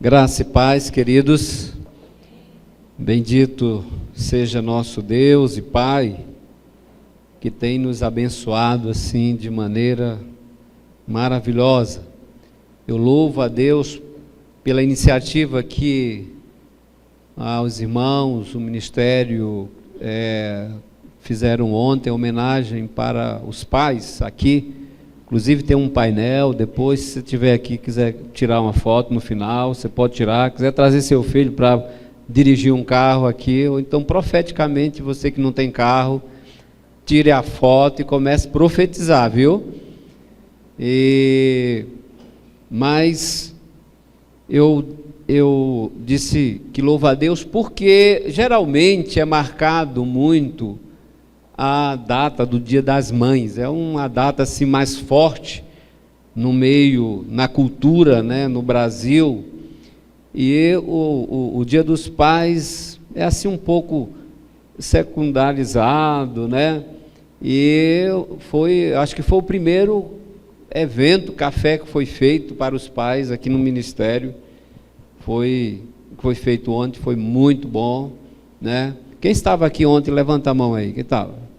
Graça e paz, queridos. Bendito seja nosso Deus e Pai, que tem nos abençoado assim de maneira maravilhosa. Eu louvo a Deus pela iniciativa que os irmãos, o ministério fizeram ontem, homenagem para os pais aqui. Inclusive tem um painel, depois se você estiver aqui, quiser tirar uma foto no final, você pode tirar, quiser trazer seu filho para dirigir um carro aqui, ou então profeticamente, você que não tem carro, tire a foto e comece a profetizar, viu? Mas eu disse que louvo a Deus porque geralmente é marcado muito a data do Dia das Mães. É uma data assim mais forte no meio, na cultura, né, no Brasil. E o Dia dos Pais é assim um pouco secundarizado, né? E acho que foi o primeiro evento, café que foi feito para os pais aqui no ministério. Foi feito ontem, foi muito bom, né? Quem estava aqui ontem, levanta a mão aí. Quem estava?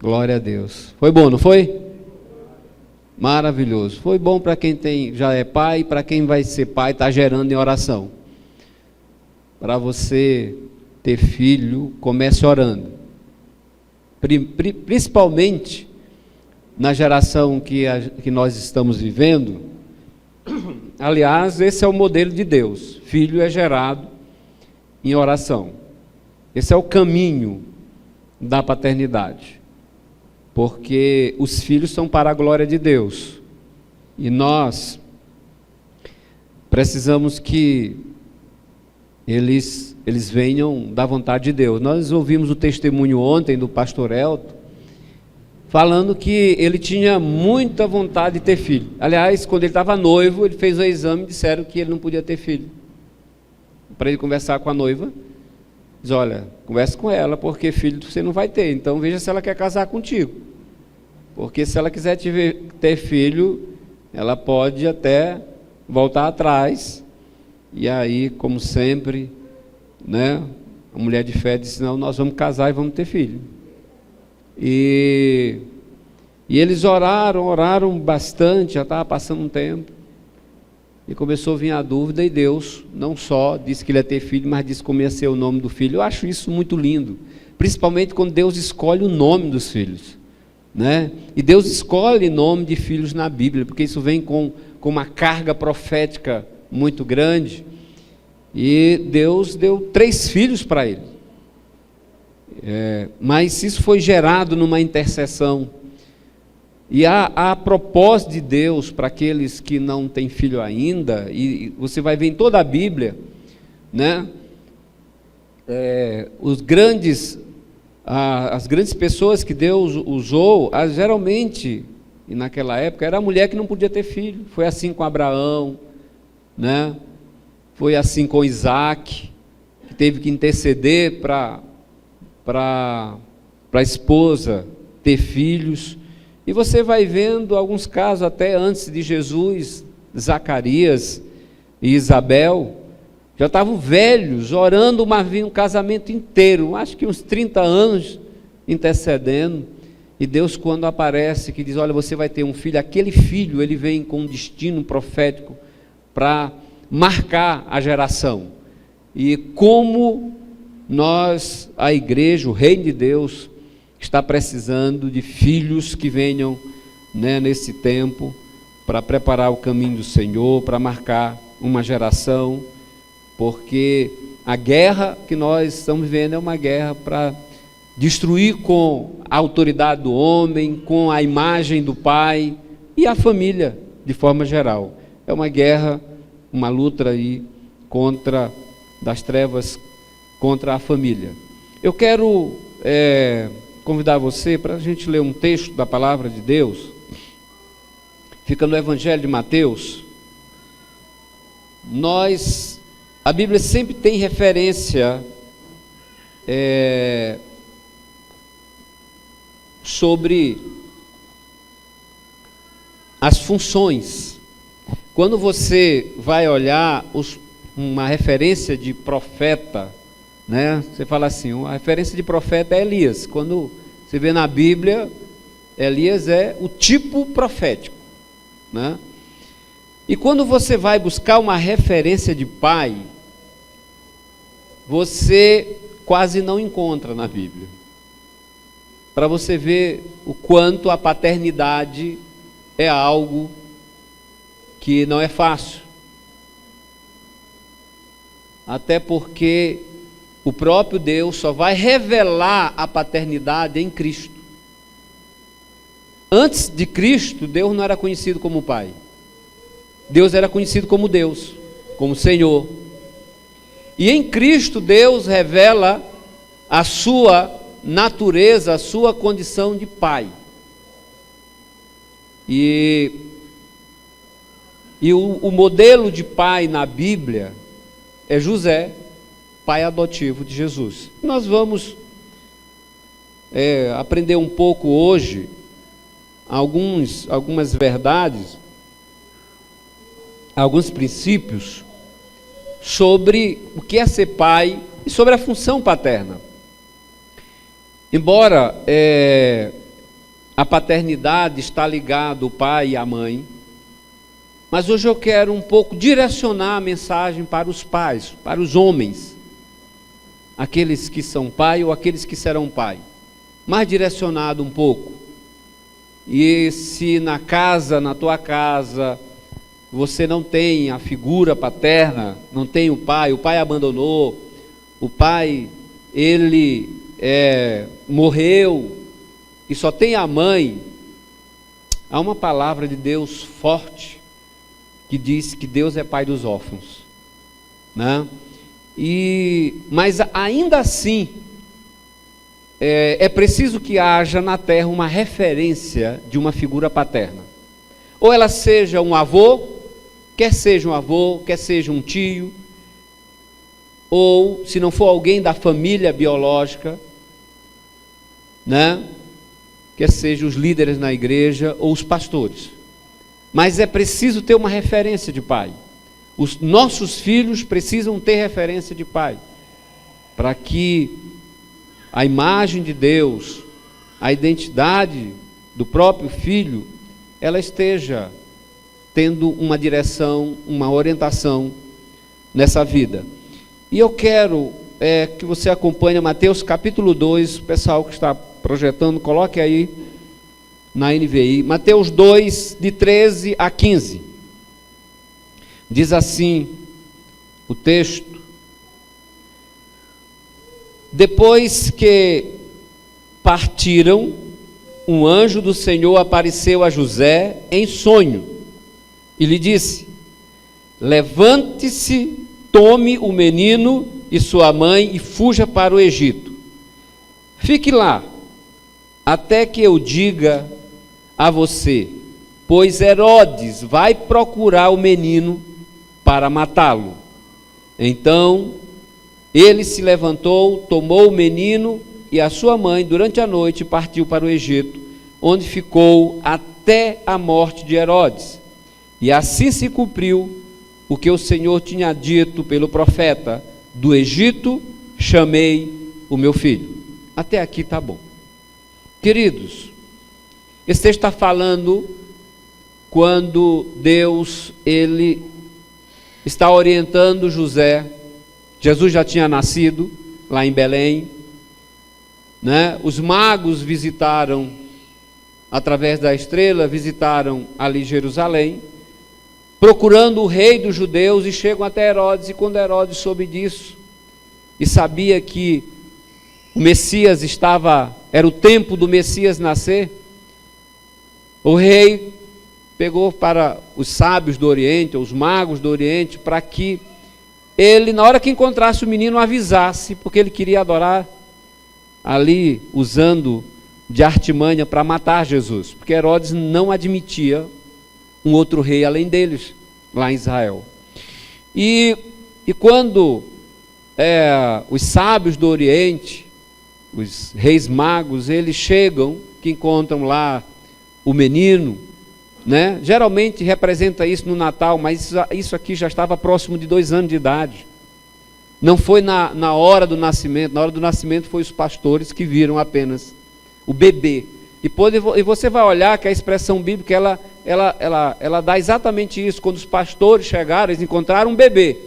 Glória a Deus. Foi bom, não foi? Maravilhoso. Foi bom para quem já é pai, para quem vai ser pai, está gerando em oração. Para você ter filho, comece orando. Principalmente na geração que nós estamos vivendo. Aliás, esse é o modelo de Deus. Filho é gerado em oração. Esse é o caminho da paternidade. Porque os filhos são para a glória de Deus. E nós precisamos que eles venham da vontade de Deus. Nós ouvimos o testemunho ontem do pastor Elton, falando que ele tinha muita vontade de ter filho. Aliás, quando ele estava noivo, ele fez o exame e disseram que ele não podia ter filho. Para ele conversar com a noiva, diz: olha, converse com ela, porque filho você não vai ter, então veja se ela quer casar contigo. Porque se ela quiser ter filho, ela pode até voltar atrás. E aí, como sempre, né, a mulher de fé disse: não, nós vamos casar e vamos ter filho. E eles oraram bastante, já estava passando um tempo. E começou a vir a dúvida, e Deus não só disse que ele ia ter filho, mas disse como ia ser o nome do filho. Eu acho isso muito lindo, principalmente quando Deus escolhe o nome dos filhos, né? E Deus escolhe nome de filhos na Bíblia, porque isso vem com uma carga profética muito grande. E Deus deu 3 filhos para ele. Mas isso foi gerado numa intercessão. E a propósito de Deus para aqueles que não têm filho ainda, e você vai ver em toda a Bíblia, né? As grandes pessoas que Deus usou, geralmente, e naquela época, era a mulher que não podia ter filho. Foi assim com Abraão, né? Foi assim com Isaac, que teve que interceder para a esposa ter filhos. E você vai vendo alguns casos até antes de Jesus, Zacarias e Isabel, já estavam velhos, orando um casamento inteiro, acho que uns 30 anos intercedendo. E Deus, quando aparece, que diz: olha, você vai ter um filho, aquele filho, ele vem com um destino profético para marcar a geração. E como nós, a igreja, o reino de Deus, está precisando de filhos que venham, né, nesse tempo, para preparar o caminho do Senhor, para marcar uma geração, porque a guerra que nós estamos vivendo é uma guerra para destruir com a autoridade do homem, com a imagem do pai e a família de forma geral. É uma guerra, uma luta aí das trevas contra a família. Eu quero convidar você para a gente ler um texto da palavra de Deus. Fica no Evangelho de Mateus. A Bíblia sempre tem referência sobre as funções Quando você vai olhar uma referência de profeta, né? Você fala assim, a referência de profeta é Elias. Quando você vê na Bíblia, Elias é o tipo profético, né? E quando você vai buscar uma referência de pai, você quase não encontra na Bíblia. Para você ver o quanto a paternidade é algo que não é fácil. Até porque o próprio Deus só vai revelar a paternidade em Cristo. Antes de Cristo, Deus não era conhecido como Pai. Deus era conhecido como Deus, como Senhor. E em Cristo, Deus revela a sua natureza, a sua condição de Pai. E o modelo de pai na Bíblia é José, pai adotivo de Jesus. Nós vamos aprender um pouco hoje algumas verdades, alguns princípios sobre o que é ser pai e sobre a função paterna. Embora a paternidade está ligada ao pai e à mãe, mas hoje eu quero um pouco direcionar a mensagem para os pais, para os homens, aqueles que são pai ou aqueles que serão pai, mais direcionado um pouco. E se na tua casa, você não tem a figura paterna, não tem o pai abandonou, o pai, ele morreu, e só tem a mãe, há uma palavra de Deus forte, que diz que Deus é pai dos órfãos, né? Mas ainda assim, é preciso que haja na terra uma referência de uma figura paterna, ou ela seja um avô, quer seja um tio, ou se não for alguém da família biológica, né? Quer seja os líderes na igreja ou os pastores. Mas é preciso ter uma referência de pai. Os nossos filhos precisam ter referência de pai, para que a imagem de Deus, a identidade do próprio filho, ela esteja tendo uma direção, uma orientação nessa vida. E eu quero que você acompanhe Mateus capítulo 2, o pessoal que está projetando, coloque aí na NVI, Mateus 2, de 13 a 15, diz assim o texto: depois que partiram, um anjo do Senhor apareceu a José em sonho, e lhe disse: levante-se, tome o menino e sua mãe e fuja para o Egito. Fique lá, até que eu diga a você, pois Herodes vai procurar o menino para matá-lo. Então ele se levantou, tomou o menino e a sua mãe durante a noite e partiu para o Egito, onde ficou até a morte de Herodes. E assim se cumpriu o que o Senhor tinha dito pelo profeta: do Egito chamei o meu filho. Até aqui está bom. Queridos, esse texto está falando quando Deus, ele está orientando José. Jesus já tinha nascido lá em Belém, né? Os magos visitaram, através da estrela, visitaram ali Jerusalém, procurando o rei dos judeus, e chegam até Herodes. E quando Herodes soube disso e sabia que o Messias era o tempo do Messias nascer, o rei pegou para os sábios do Oriente, os magos do Oriente, para que ele, na hora que encontrasse o menino, avisasse, porque ele queria adorar ali, usando de artimanha para matar Jesus, porque Herodes não admitia um outro rei além deles, lá em Israel. E quando os sábios do Oriente, os reis magos, eles chegam, que encontram lá o menino, né? Geralmente representa isso no Natal, mas isso aqui já estava próximo de 2 anos de idade. Não foi na hora do nascimento. Na hora do nascimento foi os pastores que viram apenas o bebê. E você vai olhar que a expressão bíblica ela dá exatamente isso. Quando os pastores chegaram, eles encontraram um bebê.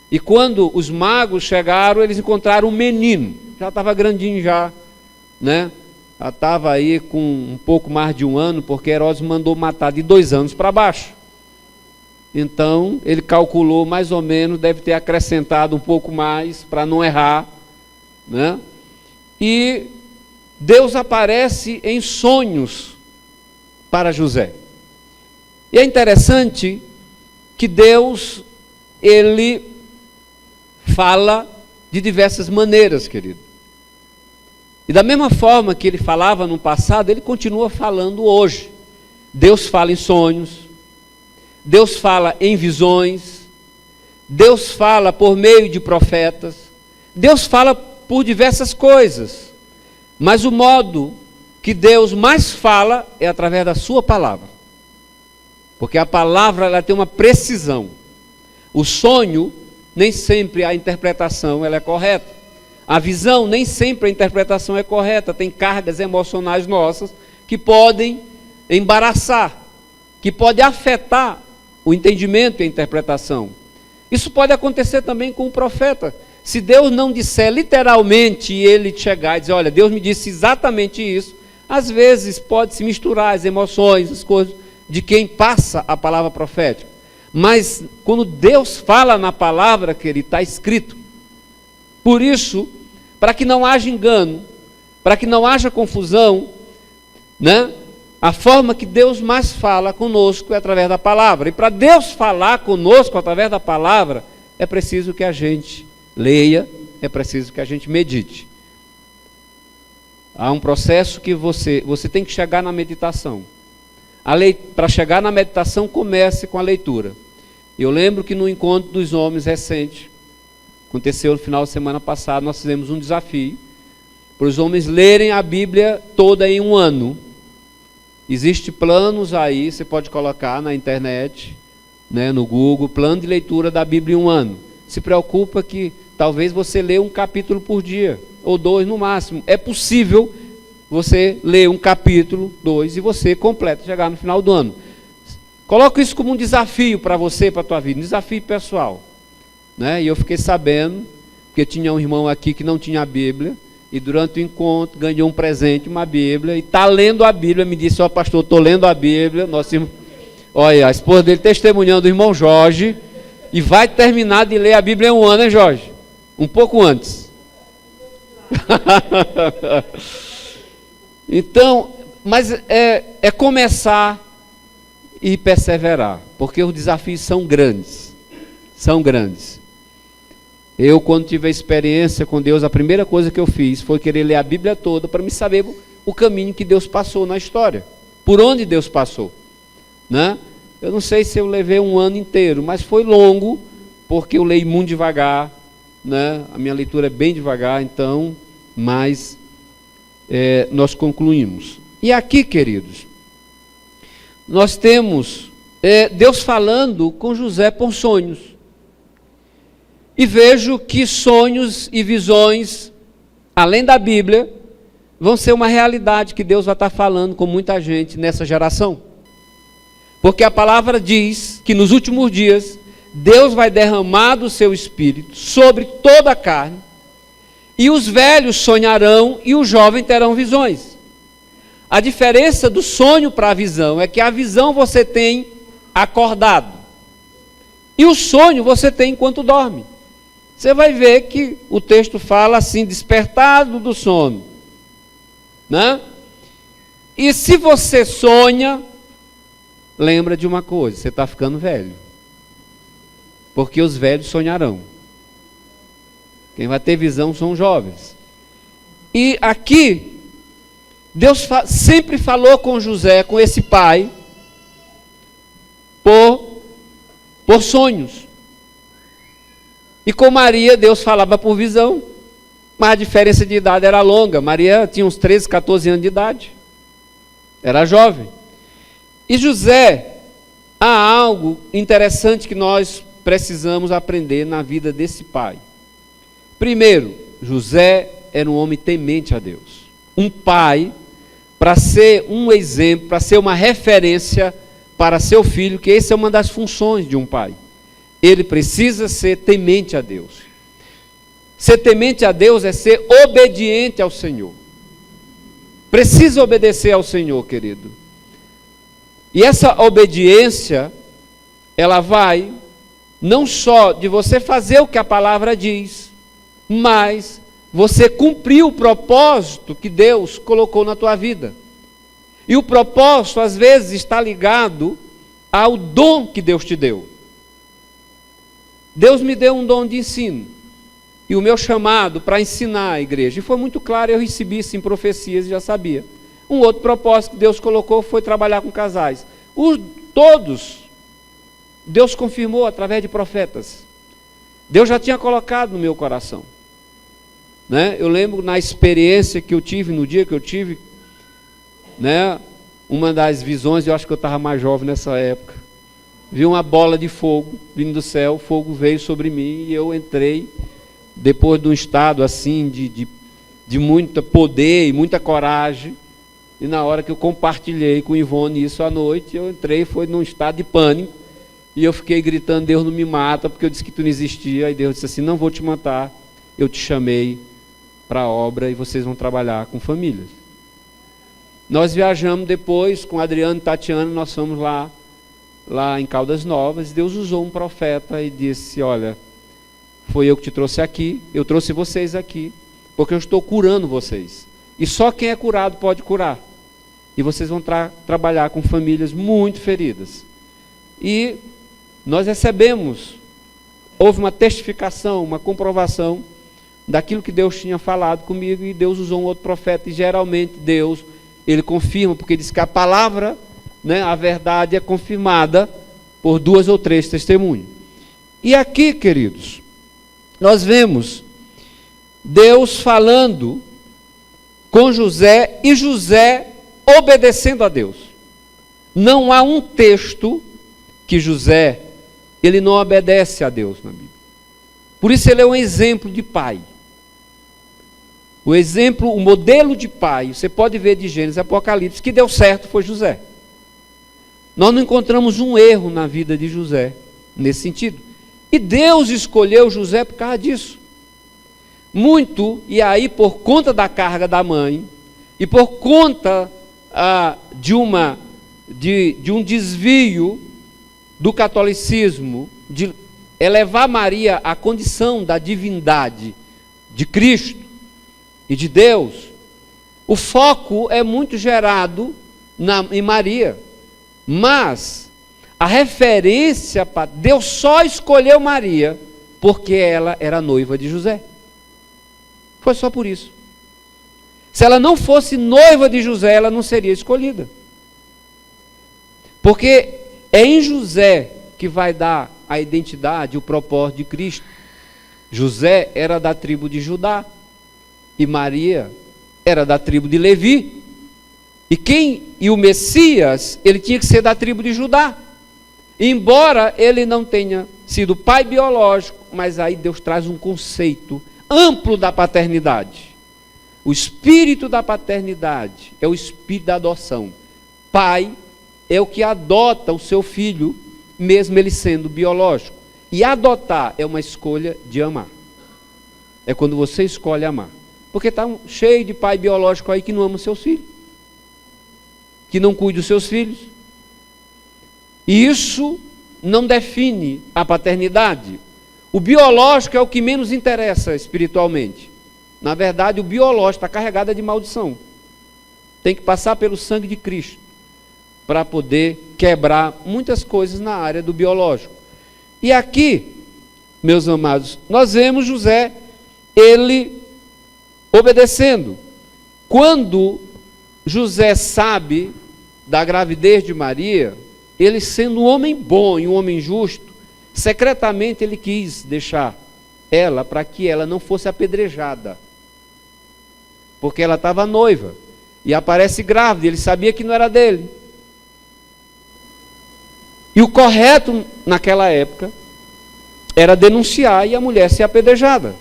E quando os magos chegaram, eles encontraram um menino. Já estava grandinho já, né? Já estava aí com um pouco mais de 1 ano, porque Herodes mandou matar de 2 anos para baixo. Então, ele calculou mais ou menos, deve ter acrescentado um pouco mais, para não errar, né? E Deus aparece em sonhos para José. E é interessante que Deus, ele fala de diversas maneiras, querido. E da mesma forma que ele falava no passado, ele continua falando hoje. Deus fala em sonhos, Deus fala em visões, Deus fala por meio de profetas, Deus fala por diversas coisas, mas o modo que Deus mais fala é através da sua palavra, porque a palavra ela tem uma precisão. O sonho, nem sempre a interpretação ela é correta, a visão, nem sempre a interpretação é correta, tem cargas emocionais nossas que podem embaraçar, que podem afetar o entendimento e a interpretação. Isso pode acontecer também com o profeta. Se Deus não disser literalmente e ele chegar e dizer, olha, Deus me disse exatamente isso, às vezes pode se misturar as emoções, as coisas de quem passa a palavra profética. Mas quando Deus fala na palavra, querido, está escrito. Por isso, para que não haja engano, para que não haja confusão, né? A forma que Deus mais fala conosco é através da palavra. E para Deus falar conosco através da palavra, é preciso que a gente leia, é preciso que a gente medite. Há um processo que você tem que chegar na meditação. Para chegar na meditação, comece com a leitura. Eu lembro que no encontro dos homens recente, aconteceu no final de semana passado, nós fizemos um desafio para os homens lerem a Bíblia toda em 1 ano. Existem planos aí, você pode colocar na internet, né, no Google, plano de leitura da Bíblia em 1 ano. Se preocupa que talvez você lê um capítulo por dia, ou 2 no máximo. É possível você ler um capítulo, 2, e você completa, chegar no final do ano. Coloca isso como um desafio para você, para a tua vida, um desafio pessoal. Né? E eu fiquei sabendo, porque tinha um irmão aqui que não tinha a Bíblia, e durante o encontro ganhou um presente, uma Bíblia, e está lendo a Bíblia, me disse, ó pastor, estou lendo a Bíblia, nosso irmão, olha, a esposa dele testemunhando o irmão Jorge, e vai terminar de ler a Bíblia em 1 ano, hein Jorge? Um pouco antes. Então, mas é começar e perseverar, porque os desafios são grandes, Eu, quando tive a experiência com Deus, a primeira coisa que eu fiz foi querer ler a Bíblia toda para me saber o caminho que Deus passou na história, por onde Deus passou, né? Eu não sei se eu levei 1 ano inteiro, mas foi longo, porque eu leio muito devagar, né? A minha leitura é bem devagar, então, mas nós concluímos. E aqui, queridos, nós temos Deus falando com José por sonhos. E vejo que sonhos e visões, além da Bíblia, vão ser uma realidade que Deus vai estar falando com muita gente nessa geração. Porque a palavra diz que nos últimos dias, Deus vai derramar do seu Espírito sobre toda a carne, e os velhos sonharão e os jovens terão visões. A diferença do sonho para a visão é que a visão você tem acordado, e o sonho você tem enquanto dorme. Você vai ver que o texto fala assim, despertado do sono, né? E se você sonha, lembra de uma coisa, você está ficando velho, porque os velhos sonharão. Quem vai ter visão são os jovens. E aqui, Deus sempre falou com José, com esse pai, por sonhos. E com Maria, Deus falava por visão, mas a diferença de idade era longa. Maria tinha uns 13, 14 anos de idade, era jovem. E José, há algo interessante que nós precisamos aprender na vida desse pai. Primeiro, José era um homem temente a Deus. Um pai, para ser um exemplo, para ser uma referência para seu filho, que essa é uma das funções de um pai. Ele precisa ser temente a Deus. Ser temente a Deus é ser obediente ao Senhor. Precisa obedecer ao Senhor, querido. E essa obediência, ela vai não só de você fazer o que a palavra diz, mas você cumprir o propósito que Deus colocou na tua vida. E o propósito, às vezes, está ligado ao dom que Deus te deu. Deus me deu um dom de ensino. E o meu chamado para ensinar a igreja. E foi muito claro, eu recebi isso em profecias e já sabia. Um outro propósito que Deus colocou foi trabalhar com casais. Todos, Deus confirmou através de profetas. Deus já tinha colocado no meu coração. Né? Eu lembro na experiência que eu tive, no dia que eu tive, né? Uma das visões, eu acho que eu estava mais jovem nessa época, vi uma bola de fogo vindo do céu, o fogo veio sobre mim e eu entrei, depois de um estado assim, de muito poder e muita coragem, e na hora que eu compartilhei com o Ivone isso à noite, eu entrei, foi num estado de pânico, e eu fiquei gritando, Deus não me mata, porque eu disse que tu não existia, e Deus disse assim, não vou te matar, eu te chamei para a obra e vocês vão trabalhar com famílias. Nós viajamos depois com Adriano e Tatiana, nós fomos lá em Caldas Novas, Deus usou um profeta e disse, olha, foi eu que te trouxe aqui, eu trouxe vocês aqui, porque eu estou curando vocês. E só quem é curado pode curar. E vocês vão trabalhar com famílias muito feridas. E nós recebemos, houve uma testificação, uma comprovação daquilo que Deus tinha falado comigo, e Deus usou um outro profeta, e geralmente Deus, ele confirma, porque diz que a palavra, né, a verdade é confirmada por 2 ou 3 testemunhos. E aqui, queridos, nós vemos Deus falando com José e José obedecendo a Deus. Não há um texto que José, ele não obedece a Deus na Bíblia. Por isso ele é um exemplo de pai. O exemplo, o modelo de pai, você pode ver de Gênesis e Apocalipse, que deu certo foi José. Nós não encontramos um erro na vida de José, nesse sentido. E Deus escolheu José por causa disso. Muito, e aí por conta da carga da mãe, e por conta de um desvio do catolicismo, de elevar Maria à condição da divindade de Cristo e de Deus, o foco é muito gerado em Maria, mas a referência para Deus só escolheu Maria porque ela era noiva de José. Foi só por isso. Se ela não fosse noiva de José, ela não seria escolhida. Porque é em José que vai dar a identidade, o propósito de Cristo. José era da tribo de Judá e Maria era da tribo de Levi. E o Messias, ele tinha que ser da tribo de Judá. Embora ele não tenha sido pai biológico, mas aí Deus traz um conceito amplo da paternidade. O espírito da paternidade é o espírito da adoção. Pai é o que adota o seu filho, mesmo ele sendo biológico. E adotar é uma escolha de amar. É quando você escolhe amar. Porque está cheio de pai biológico aí que não ama os seus filhos, que não cuida dos seus filhos. E isso não define a paternidade. O biológico é o que menos interessa espiritualmente. Na verdade, o biológico está carregado de maldição. Tem que passar pelo sangue de Cristo para poder quebrar muitas coisas na área do biológico. E aqui, meus amados, nós vemos José, ele obedecendo. Quando José sabe da gravidez de Maria, ele sendo um homem bom e um homem justo, secretamente ele quis deixar ela para que ela não fosse apedrejada. Porque ela estava noiva e aparece grávida, ele sabia que não era dele. E o correto naquela época era denunciar e a mulher ser apedrejada.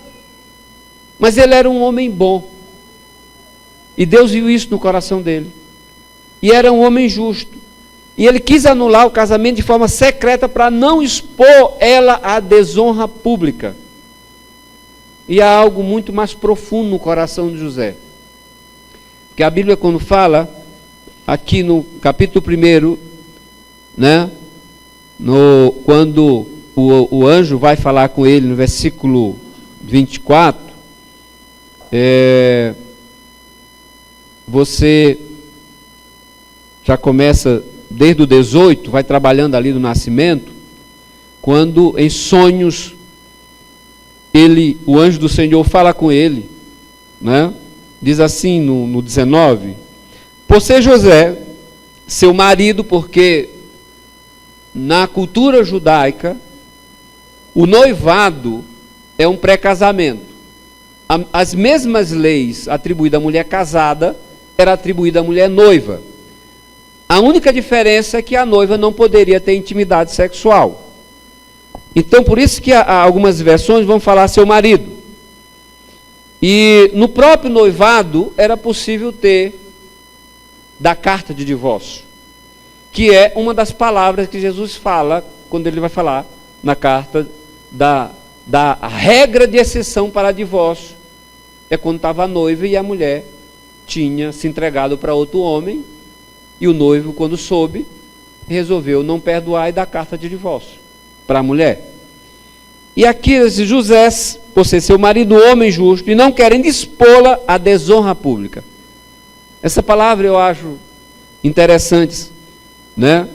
Mas ele era um homem bom. E Deus viu isso no coração dele. E era um homem justo. E ele quis anular o casamento de forma secreta para não expor ela à desonra pública. E há algo muito mais profundo no coração de José. Porque a Bíblia, quando fala, aqui no capítulo 1, né, quando o anjo vai falar com ele, no versículo 24, você já começa desde o 18, vai trabalhando ali do nascimento, quando em sonhos o anjo do Senhor fala com ele, né? Diz assim no 19: por ser José, seu marido, porque na cultura judaica, o noivado é um pré-casamento. As mesmas leis atribuídas à mulher casada, era atribuída à mulher noiva. A única diferença é que a noiva não poderia ter intimidade sexual. Então, por isso que algumas versões vão falar seu marido. E no próprio noivado era possível ter da carta de divórcio, que é uma das palavras que Jesus fala, quando ele vai falar na carta da regra de exceção para divórcio. É quando estava a noiva e a mulher tinha se entregado para outro homem, e o noivo, quando soube, resolveu não perdoar e dar carta de divórcio para a mulher. E aqui esse José, por ser seu marido, homem justo, e não querendo expô-la à desonra pública. Essa palavra eu acho interessante, né?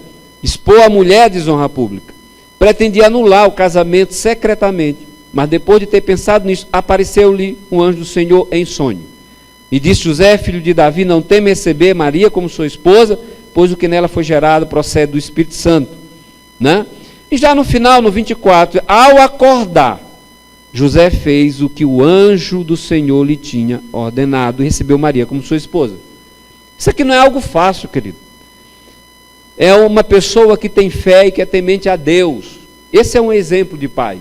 Expor a mulher à desonra pública. Pretendia anular o casamento secretamente, mas depois de ter pensado nisso, apareceu-lhe um anjo do Senhor em sonho. E disse: José, filho de Davi, não teme receber Maria como sua esposa, pois o que nela foi gerado procede do Espírito Santo. Né? E já no final, no 24, ao acordar, José fez o que o anjo do Senhor lhe tinha ordenado e recebeu Maria como sua esposa. Isso aqui não é algo fácil, querido. É uma pessoa que tem fé e que é temente a Deus. Esse é um exemplo de pai.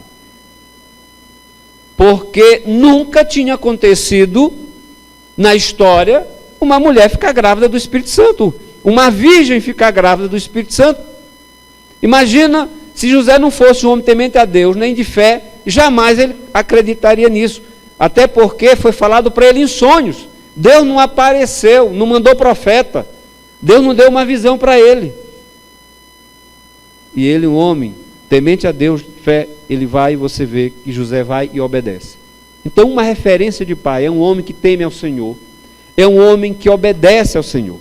Porque nunca tinha acontecido na história uma mulher ficar grávida do Espírito Santo, uma virgem ficar grávida do Espírito Santo. Imagina se José não fosse um homem temente a Deus, nem de fé, jamais ele acreditaria nisso, até porque foi falado para ele em sonhos. Deus não apareceu, não mandou profeta, Deus não deu uma visão para ele. E ele, um homem temente a Deus, de fé, ele vai, e você vê que José vai e obedece. Então, uma referência de pai é um homem que teme ao Senhor, é um homem que obedece ao Senhor.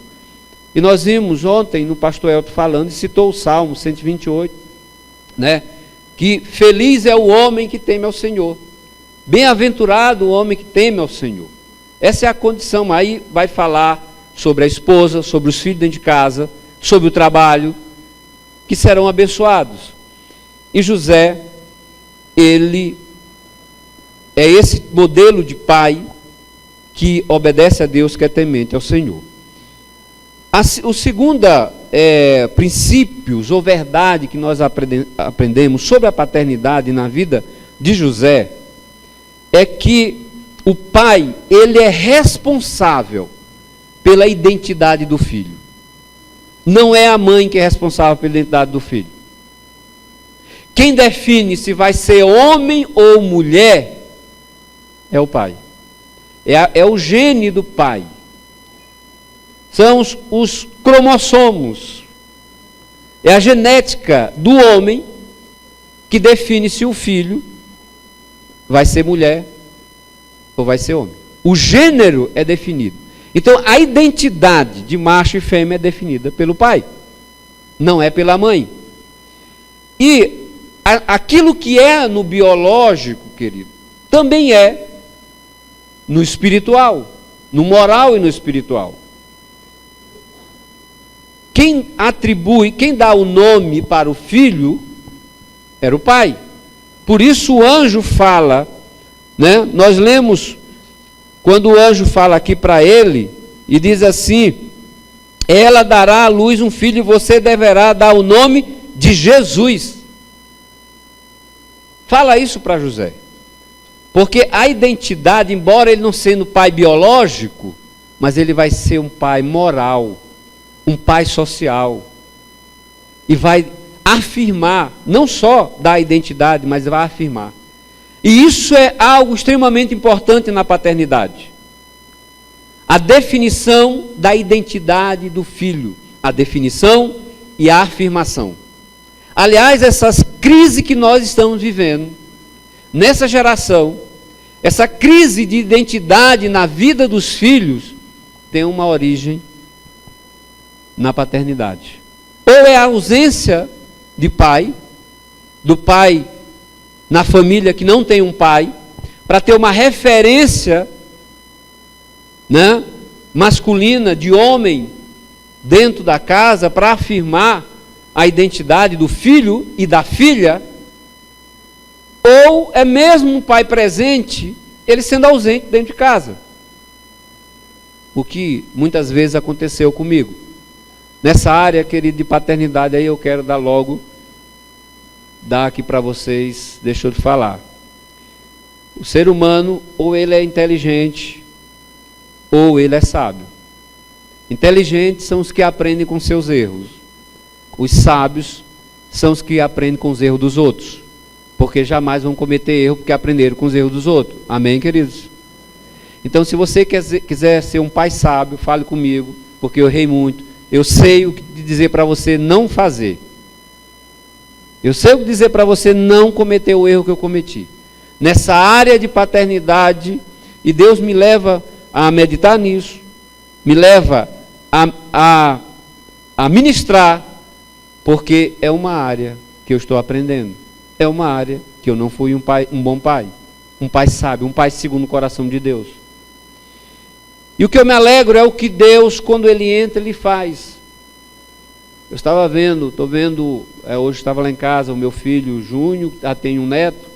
E nós vimos ontem no pastor Elton falando, e citou o Salmo 128, né? Que feliz é o homem que teme ao Senhor, bem-aventurado o homem que teme ao Senhor. Essa é a condição. Aí vai falar sobre a esposa, sobre os filhos dentro de casa, sobre o trabalho, que serão abençoados. E José, ele é esse modelo de pai que obedece a Deus, que é temente ao Senhor. O segundo princípios ou verdade que nós aprendemos sobre a paternidade na vida de José é que o pai, ele é responsável pela identidade do filho. Não é a mãe que é responsável pela identidade do filho. Quem define se vai ser homem ou mulher é o pai. É o gene do pai. São os cromossomos. É a genética do homem que define se o filho vai ser mulher ou vai ser homem. O gênero é definido. Então, a identidade de macho e fêmea é definida pelo pai, não é pela mãe. E aquilo que é no biológico, querido, também é no espiritual, no moral e no espiritual. Quem atribui, quem dá o nome para o filho, era o pai. Por isso o anjo fala, né? Nós lemos, quando o anjo fala aqui para ele, e diz assim: ela dará à luz um filho e você deverá dar o nome de Jesus. Fala isso para José. Porque a identidade, embora ele não sendo pai biológico, mas ele vai ser um pai moral, um pai social. E vai afirmar, não só dar a identidade, mas vai afirmar. E isso é algo extremamente importante na paternidade. A definição da identidade do filho. A definição e a afirmação. Aliás, essas crises que nós estamos vivendo, nessa geração, essa crise de identidade na vida dos filhos, tem uma origem na paternidade. Ou é a ausência de pai, do pai na família que não tem um pai, para ter uma referência, né, masculina, de homem, dentro da casa, para afirmar a identidade do filho e da filha. Ou é mesmo um pai presente, ele sendo ausente dentro de casa. O que muitas vezes aconteceu comigo. Nessa área, querido, de paternidade, aí eu quero dar aqui para vocês, deixa eu te falar. O ser humano, ou ele é inteligente, ou ele é sábio. Inteligentes são os que aprendem com seus erros. Os sábios são os que aprendem com os erros dos outros. Porque jamais vão cometer erro porque aprenderam com os erros dos outros. Amém, queridos? Então, se você quiser ser um pai sábio, fale comigo, porque eu errei muito. Eu sei o que dizer para você não fazer. Eu sei o que dizer para você não cometer o erro que eu cometi. Nessa área de paternidade, e Deus me leva a meditar nisso, me leva a ministrar, porque é uma área que eu estou aprendendo. É uma área que eu não fui um bom pai, um pai sábio, um pai segundo o coração de Deus. E o que eu me alegro é o que Deus, quando Ele entra, Ele faz. Eu estou vendo, hoje estava lá em casa, o meu filho Júnior, já tem um neto,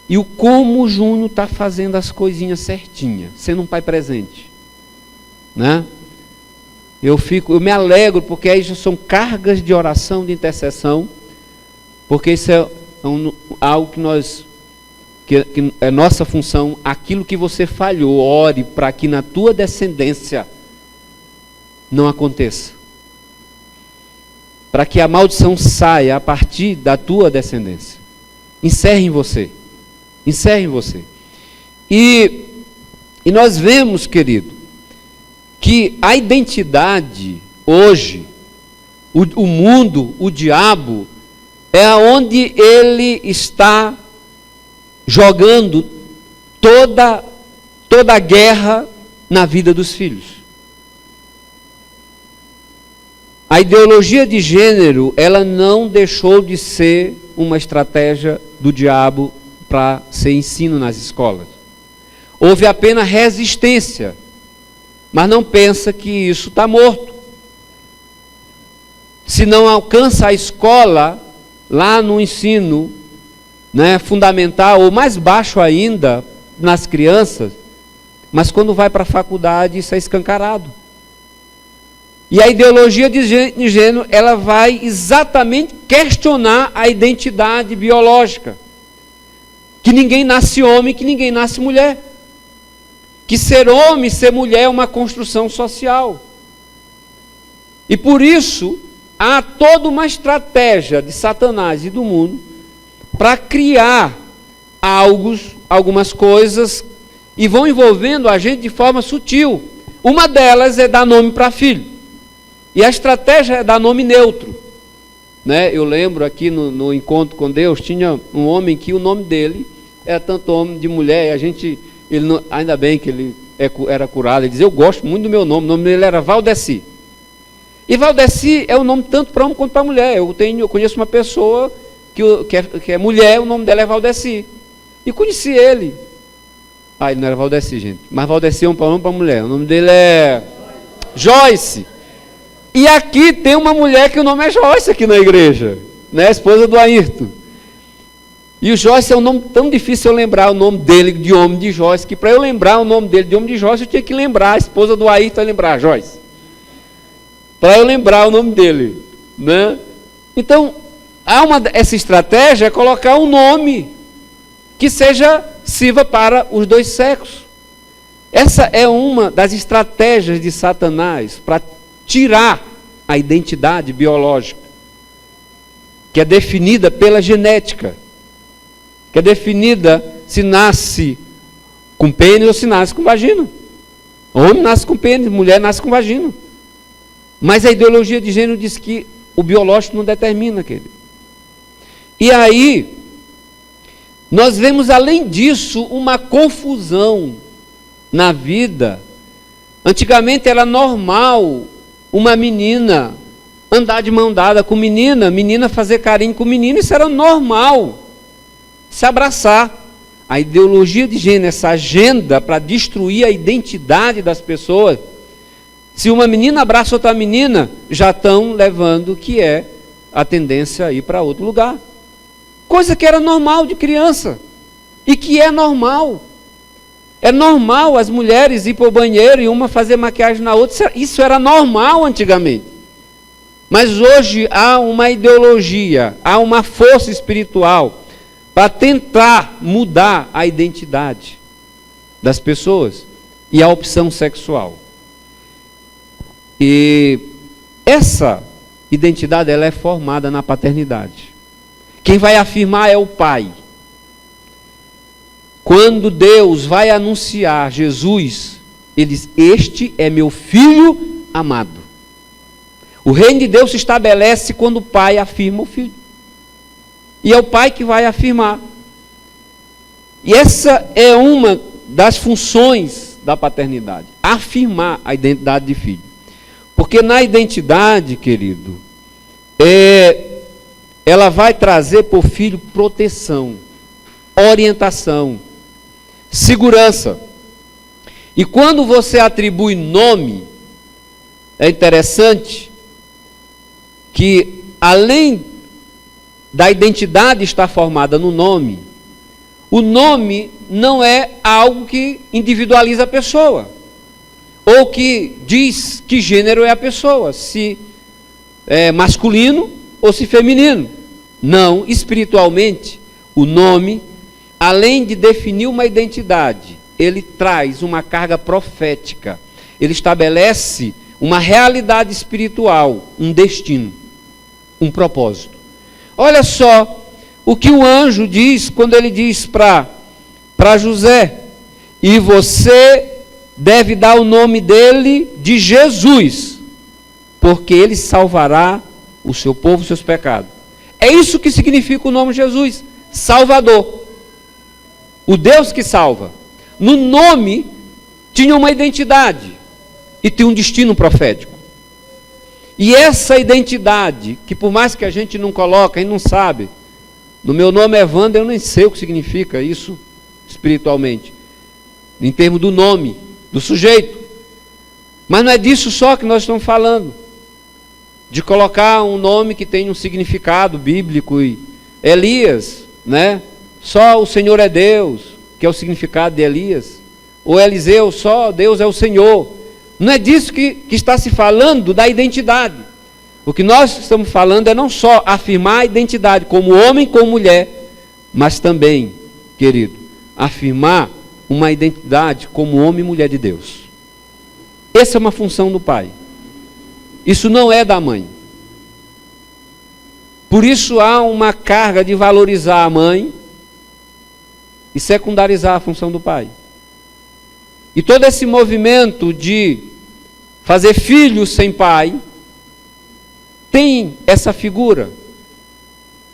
e o como o Júnior está fazendo as coisinhas certinhas, sendo um pai presente. Né? Eu me alegro, porque aí já são cargas de oração, de intercessão, porque isso é algo que é nossa função. Aquilo que você falhou, ore para que na tua descendência não aconteça, para que a maldição saia a partir da tua descendência. Encerre em você, e nós vemos, querido, que a identidade hoje, o mundo, o diabo, é onde ele está jogando toda a guerra na vida dos filhos. A ideologia de gênero, ela não deixou de ser uma estratégia do diabo para ser ensino nas escolas. Houve apenas resistência, mas não pensa que isso está morto. Se não alcança a escola, lá no ensino, né, fundamental, ou mais baixo ainda, nas crianças, mas quando vai para a faculdade, isso é escancarado. E a ideologia de gênero, ela vai exatamente questionar a identidade biológica. Que ninguém nasce homem, que ninguém nasce mulher. Que ser homem, ser mulher é uma construção social. E por isso, há toda uma estratégia de Satanás e do mundo para criar algumas coisas, e vão envolvendo a gente de forma sutil. Uma delas é dar nome para filho. E a estratégia é dar nome neutro. Né? Eu lembro aqui no encontro com Deus, tinha um homem que o nome dele era tanto homem de mulher, e ainda bem que ele era curado. Ele dizia: eu gosto muito do meu nome. O nome dele era Valdeci. E Valdeci é um nome tanto para homem quanto para mulher. Eu conheço uma pessoa que é mulher, o nome dela é Valdeci. E conheci ele. Ele não era Valdeci, gente. Mas Valdeci é um para homem e para mulher. O nome dele é Joyce. E aqui tem uma mulher que o nome é Joyce aqui na igreja. Né? A esposa do Ayrton. E o Joyce é um nome tão difícil eu lembrar o nome dele de homem de Joyce, que para eu lembrar o nome dele de homem de Joyce, eu tinha que lembrar a esposa do Ayrton e lembrar Joyce. Para eu lembrar o nome dele. Né? Então, essa estratégia é colocar um nome que sirva para os dois sexos. Essa é uma das estratégias de Satanás para tirar a identidade biológica, que é definida pela genética, que é definida se nasce com pênis ou se nasce com vagina. Homem nasce com pênis, mulher nasce com vagina. Mas a ideologia de gênero diz que o biológico não determina, querido. E aí, nós vemos além disso uma confusão na vida. Antigamente era normal uma menina andar de mão dada com menina fazer carinho com menino, isso era normal. Se abraçar. A ideologia de gênero, essa agenda para destruir a identidade das pessoas. Se uma menina abraça outra menina, já estão levando que é a tendência a ir para outro lugar. Coisa que era normal de criança. E que é normal. É normal as mulheres ir para o banheiro e uma fazer maquiagem na outra. Isso era normal antigamente. Mas hoje há uma ideologia, há uma força espiritual para tentar mudar a identidade das pessoas e a opção sexual. E essa identidade ela é formada na paternidade. Quem vai afirmar é o pai. Quando Deus vai anunciar Jesus, ele diz: este é meu filho amado. O reino de Deus se estabelece quando o pai afirma o filho. E é o pai que vai afirmar. E essa é uma das funções da paternidade. Afirmar a identidade de filho. Porque na identidade, querido, ela vai trazer para o filho proteção, orientação, segurança. E quando você atribui nome, é interessante que além da identidade estar formada no nome, o nome não é algo que individualiza a pessoa, ou que diz que gênero é a pessoa, se é masculino ou se feminino. Não, espiritualmente, o nome, além de definir uma identidade, ele traz uma carga profética, ele estabelece uma realidade espiritual, um destino, um propósito. Olha só o que o anjo diz quando ele diz para José: e você deve dar o nome dele de Jesus, porque ele salvará o seu povo dos seus pecados. É isso que significa o nome Jesus, Salvador. O Deus que salva. No nome tinha uma identidade e tinha um destino profético. E essa identidade, que por mais que a gente não coloque, a gente não sabe. No meu nome é Wander, eu nem sei o que significa isso espiritualmente. Em termos do nome, do sujeito. Mas não é disso só que nós estamos falando. De colocar um nome que tem um significado bíblico. E Elias, né? Só o Senhor é Deus, que é o significado de Elias. Ou Eliseu, só Deus é o Senhor. Não é disso que está se falando da identidade. O que nós estamos falando é não só afirmar a identidade como homem, como mulher, mas também, querido, afirmar uma identidade como homem e mulher de Deus. Essa é uma função do pai. Isso não é da mãe. Por isso há uma carga de valorizar a mãe e secundarizar a função do pai. E todo esse movimento de fazer filhos sem pai tem essa figura.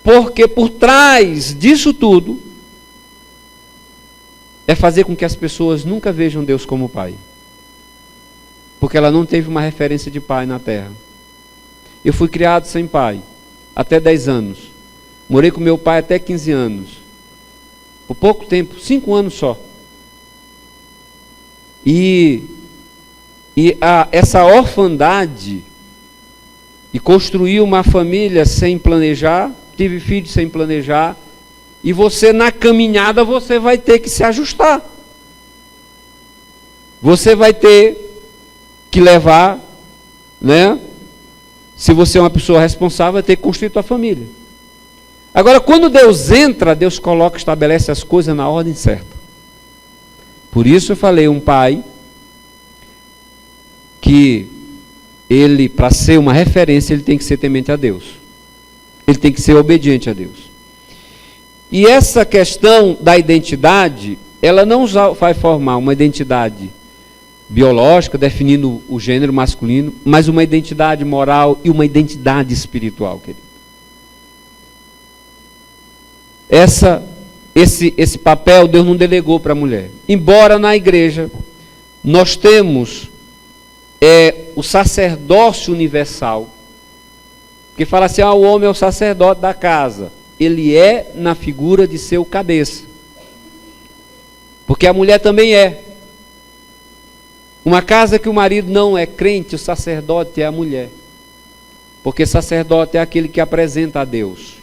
Porque por trás disso tudo é fazer com que as pessoas nunca vejam Deus como pai. Porque ela não teve uma referência de pai na terra. Eu fui criado sem pai até 10 anos. Morei com meu pai até 15 anos. Por pouco tempo, 5 anos só. E essa orfandade, e construir uma família sem planejar, tive filhos sem planejar, e você na caminhada você vai ter que se ajustar. Você vai ter que levar, né? Se você é uma pessoa responsável, vai ter que construir sua família. Agora, quando Deus entra, Deus estabelece as coisas na ordem certa. Por isso eu falei, um pai que ele, para ser uma referência, ele tem que ser temente a Deus. Ele tem que ser obediente a Deus. E essa questão da identidade, ela não vai formar uma identidade biológica, definindo o gênero masculino, mas uma identidade moral e uma identidade espiritual, querido. Esse papel Deus não delegou para a mulher. Embora na igreja nós temos o sacerdócio universal, que fala assim, o homem é o sacerdote da casa. Ele é na figura de seu cabeça. Porque a mulher também é. Uma casa que o marido não é crente, o sacerdote é a mulher. Porque sacerdote é aquele que apresenta a Deus.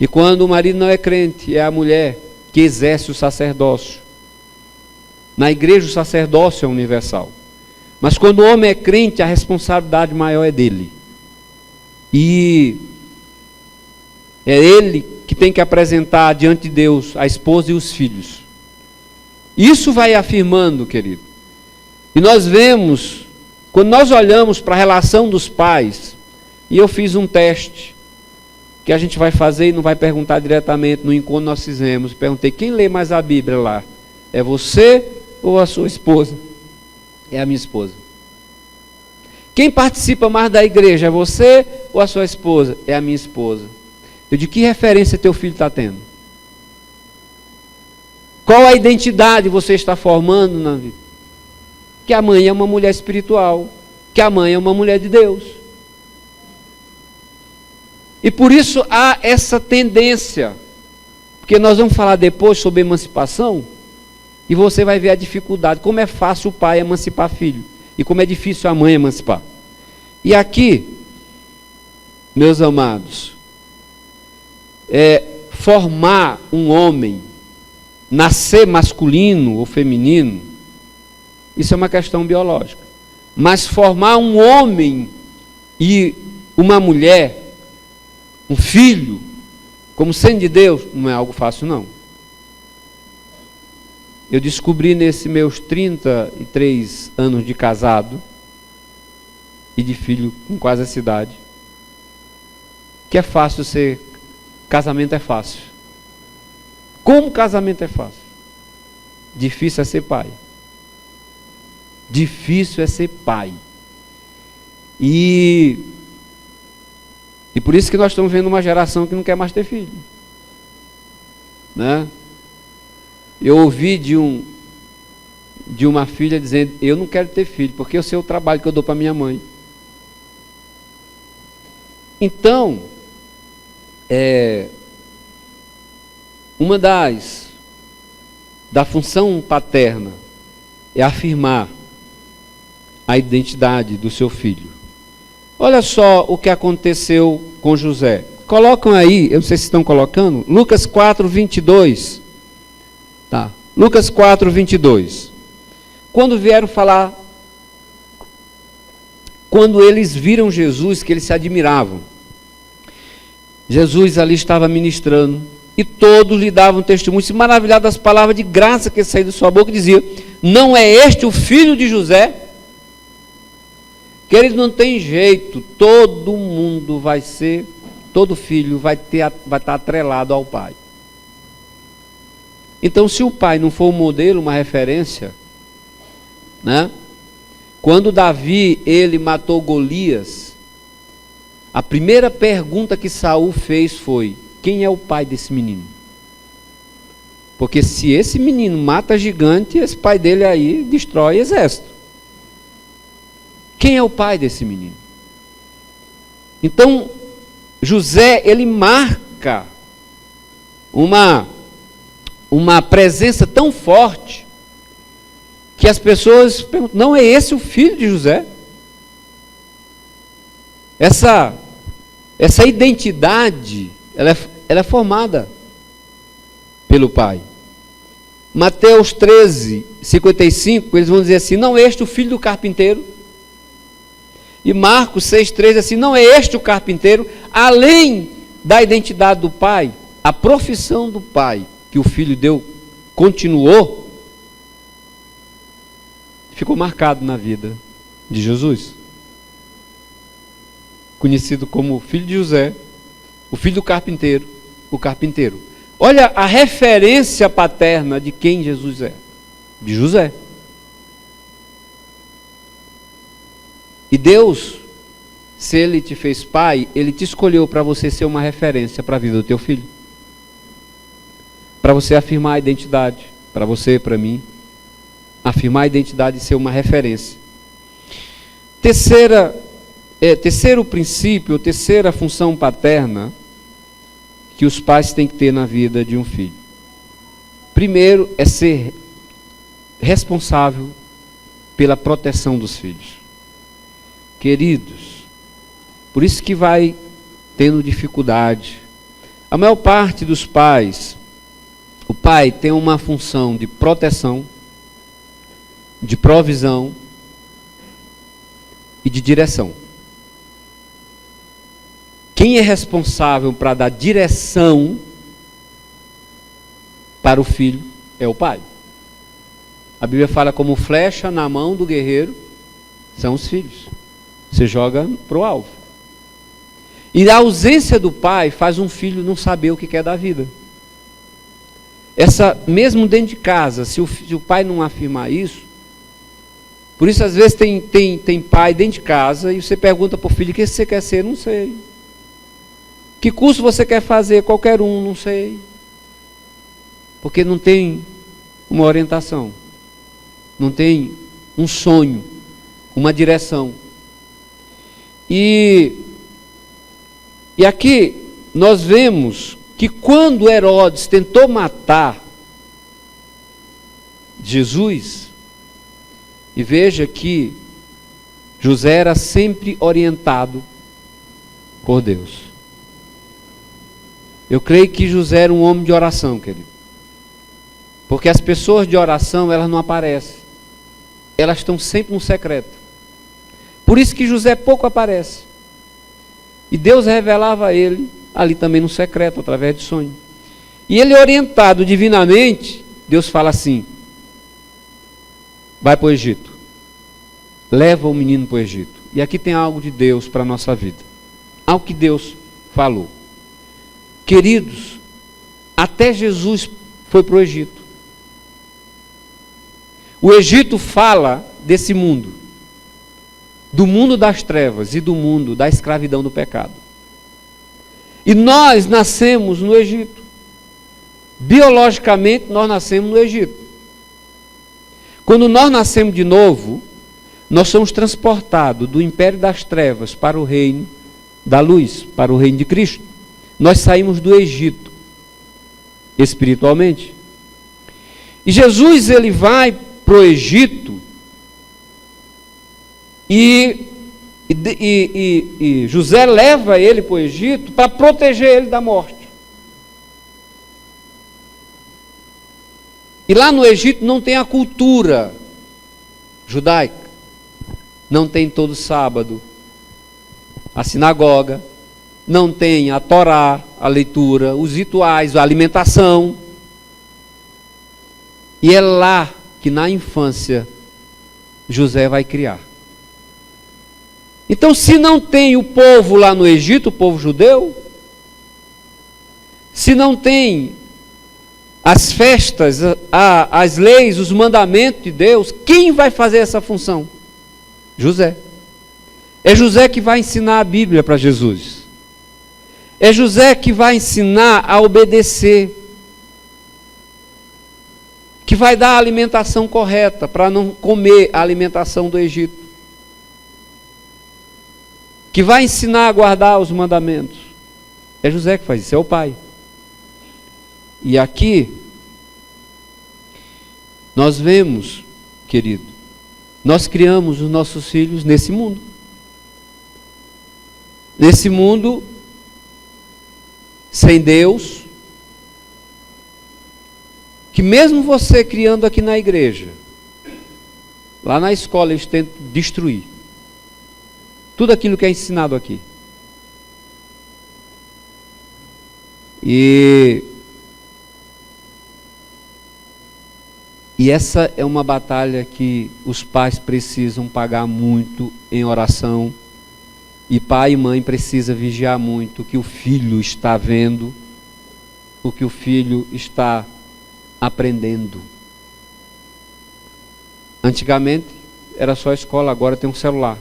E quando o marido não é crente, é a mulher que exerce o sacerdócio. Na igreja o sacerdócio é universal. Mas quando o homem é crente, a responsabilidade maior é dele. E é ele que tem que apresentar diante de Deus a esposa e os filhos. Isso vai afirmando, querido. E nós vemos, quando nós olhamos para a relação dos pais, e eu fiz um teste, que a gente vai fazer e não vai perguntar diretamente no encontro nós fizemos. Perguntei, quem lê mais a Bíblia lá? É você ou a sua esposa? É a minha esposa. Quem participa mais da igreja? É você ou a sua esposa? É a minha esposa. Eu digo, que referência teu filho está tendo? Qual a identidade você está formando na vida? Que a mãe é uma mulher espiritual, que a mãe é uma mulher de Deus. E por isso há essa tendência, porque nós vamos falar depois sobre emancipação, e você vai ver a dificuldade, como é fácil o pai emancipar filho, e como é difícil a mãe emancipar. E aqui, meus amados, formar um homem, nascer masculino ou feminino, isso é uma questão biológica. Mas formar um homem e uma mulher, um filho, como sendo de Deus, não é algo fácil, não. Eu descobri nesses meus 33 anos de casado e de filho com quase essa idade, que é fácil ser, casamento é fácil. Como casamento é fácil? Difícil é ser pai. Difícil é ser pai. E por isso que nós estamos vendo uma geração que não quer mais ter filho. Né? Eu ouvi de uma filha dizendo, eu não quero ter filho, porque eu sei o trabalho que eu dou para minha mãe. Então, uma da função paterna é afirmar a identidade do seu filho. Olha só o que aconteceu com José. Colocam aí, eu não sei se estão colocando, Lucas 4, 22. Tá. Lucas 4, 22. Quando vieram falar, quando eles viram Jesus, que eles se admiravam, Jesus ali estava ministrando, e todos lhe davam testemunho, se maravilhavam das palavras de graça que saíam da sua boca, e diziam, não é este o filho de José? Querido, não tem jeito, todo mundo vai ser, todo filho vai estar atrelado ao pai. Então, se o pai não for um modelo, uma referência, né? Quando Davi, ele matou Golias, a primeira pergunta que Saul fez foi, quem é o pai desse menino? Porque se esse menino mata gigante, esse pai dele aí destrói exército. Quem é o pai desse menino? Então, José, ele marca uma presença tão forte, que as pessoas perguntam, não é esse o filho de José? Essa identidade, ela é formada pelo pai. Mateus 13, 55, eles vão dizer assim, não é este o filho do carpinteiro? E Marcos 6,13 assim, não é este o carpinteiro, além da identidade do pai, a profissão do pai que o filho deu, continuou, ficou marcado na vida de Jesus. Conhecido como filho de José, o filho do carpinteiro, o carpinteiro. Olha a referência paterna de quem Jesus é, de José. E Deus, se Ele te fez pai, Ele te escolheu para você ser uma referência para a vida do teu filho. Para você afirmar a identidade, para você, para mim, afirmar a identidade e ser uma referência. Terceiro princípio, terceira função paterna que os pais têm que ter na vida de um filho. Primeiro é ser responsável pela proteção dos filhos. Queridos, por isso que vai tendo dificuldade. A maior parte dos pais, o pai tem uma função de proteção, de provisão e de direção. Quem é responsável para dar direção para o filho é o pai. A Bíblia fala como flecha na mão do guerreiro são os filhos. Você joga para o alvo. E a ausência do pai faz um filho não saber o que quer da vida. Mesmo dentro de casa, se o pai não afirmar isso, por isso às vezes tem pai dentro de casa e você pergunta para o filho: o que você quer ser? Não sei. Que curso você quer fazer? Qualquer um, não sei. Porque não tem uma orientação, não tem um sonho, uma direção. E aqui nós vemos que quando Herodes tentou matar Jesus, e veja que José era sempre orientado por Deus. Eu creio que José era um homem de oração, querido. Porque as pessoas de oração, elas não aparecem. Elas estão sempre no secreto. Por isso que José pouco aparece. E Deus revelava a ele ali também no secreto, através de sonho. E ele, orientado divinamente, Deus fala assim: vai para o Egito. Leva o menino para o Egito. E aqui tem algo de Deus para a nossa vida. Algo que Deus falou. Queridos, até Jesus foi para o Egito. O Egito fala desse mundo, do mundo das trevas e do mundo da escravidão do pecado. E nós nascemos no Egito. Biologicamente, nós nascemos no Egito. Quando nós nascemos de novo, nós somos transportados do império das trevas para o reino da luz, para o reino de Cristo. Nós saímos do Egito, espiritualmente. E Jesus, ele vai para o Egito, e José leva ele para o Egito para proteger ele da morte. E lá no Egito não tem a cultura judaica, não tem todo sábado a sinagoga, não tem a Torá, a leitura, os rituais, a alimentação. E é lá que na infância José vai criar. Então, se não tem o povo lá no Egito, o povo judeu, se não tem as festas, as leis, os mandamentos de Deus, quem vai fazer essa função? José. É José que vai ensinar a Bíblia para Jesus. É José que vai ensinar a obedecer, que vai dar a alimentação correta para não comer a alimentação do Egito, que vai ensinar a guardar os mandamentos. É José que faz isso, é o pai. E aqui nós vemos, querido, nós criamos os nossos filhos nesse mundo. Nesse mundo sem Deus, que mesmo você criando aqui na igreja, lá na escola eles tentam destruir tudo aquilo que é ensinado aqui. E essa é uma batalha que os pais precisam pagar muito em oração. E pai e mãe precisam vigiar muito o que o filho está vendo, o que o filho está aprendendo. Antigamente era só escola, agora tem um celular.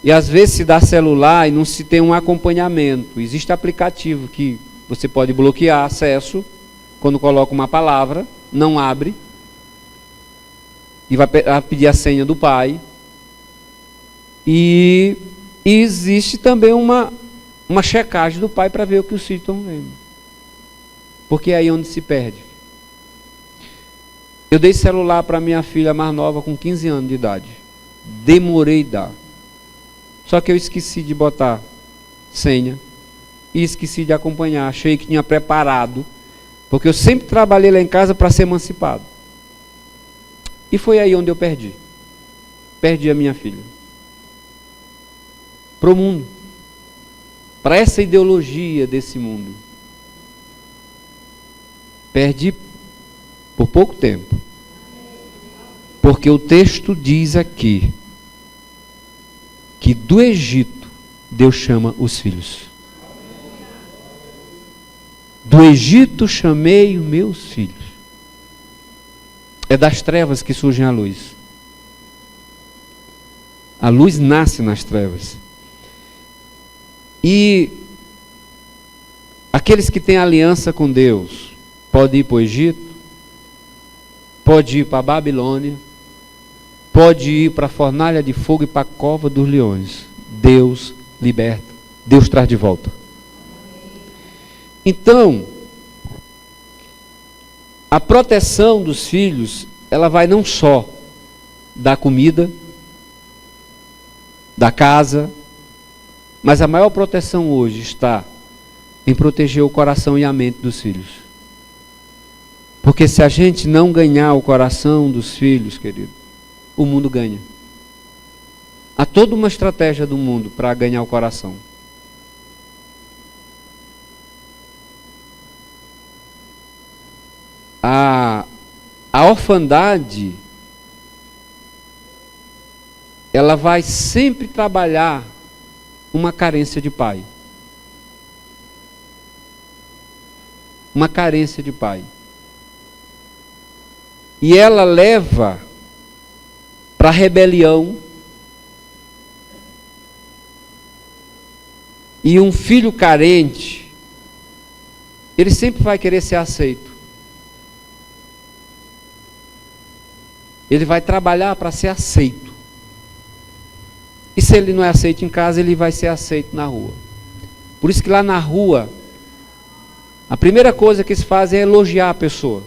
E às vezes se dá celular e não se tem um acompanhamento. Existe aplicativo que você pode bloquear acesso quando coloca uma palavra, não abre, e vai pedir a senha do pai. E existe também uma checagem do pai para ver o que os filhos estão vendo. Porque é aí onde se perde. Eu dei celular para minha filha mais nova com 15 anos de idade. Demorei a dar. Só que eu esqueci de botar senha. E esqueci de acompanhar. Achei que tinha preparado. Porque eu sempre trabalhei lá em casa para ser emancipado. E foi aí onde eu perdi. Perdi a minha filha. Para o mundo. Para essa ideologia desse mundo. Perdi por pouco tempo. Porque o texto diz aqui que do Egito Deus chama os filhos. Do Egito chamei os meus filhos. É das trevas que surge a luz. A luz nasce nas trevas. E aqueles que têm aliança com Deus, pode ir para o Egito, pode ir para a Babilônia, pode ir para a fornalha de fogo e para a cova dos leões. Deus liberta, Deus traz de volta. Então, a proteção dos filhos, ela vai não só da comida, da casa, mas a maior proteção hoje está em proteger o coração e a mente dos filhos. Porque se a gente não ganhar o coração dos filhos, querido, o mundo ganha. Há toda uma estratégia do mundo para ganhar o coração. A orfandade, ela vai sempre trabalhar uma carência de pai. Uma carência de pai. E ela leva para a rebelião. E um filho carente, ele sempre vai querer ser aceito. Ele vai trabalhar para ser aceito. E se ele não é aceito em casa, ele vai ser aceito na rua. Por isso que lá na rua, a primeira coisa que eles fazem é elogiar a pessoa.